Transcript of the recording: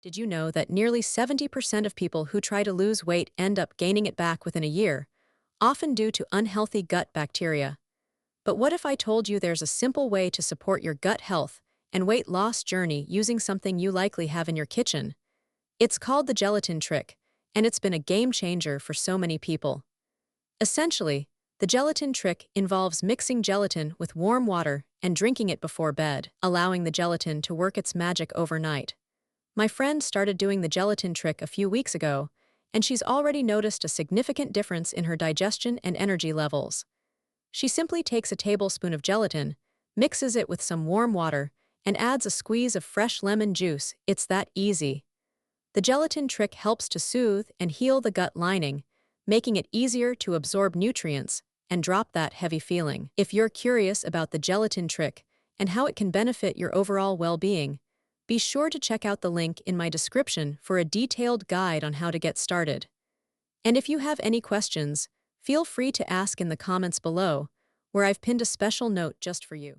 Did you know that nearly 70% of people who try to lose weight end up gaining it back within a year, often due to unhealthy gut bacteria? But what if I told you there's a simple way to support your gut health and weight loss journey using something you likely have in your kitchen? It's called the gelatin trick, and it's been a game changer for so many people. Essentially, the gelatin trick involves mixing gelatin with warm water and drinking it before bed, allowing the gelatin to work its magic overnight. My friend started doing the gelatin trick a few weeks ago, and she's already noticed a significant difference in her digestion and energy levels. She simply takes a tablespoon of gelatin, mixes it with some warm water, and adds a squeeze of fresh lemon juice. It's that easy. The gelatin trick helps to soothe and heal the gut lining, making it easier to absorb nutrients and drop that heavy feeling. If you're curious about the gelatin trick and how it can benefit your overall well-being, be sure to check out the link in my description for a detailed guide on how to get started. And if you have any questions, feel free to ask in the comments below, where I've pinned a special note just for you.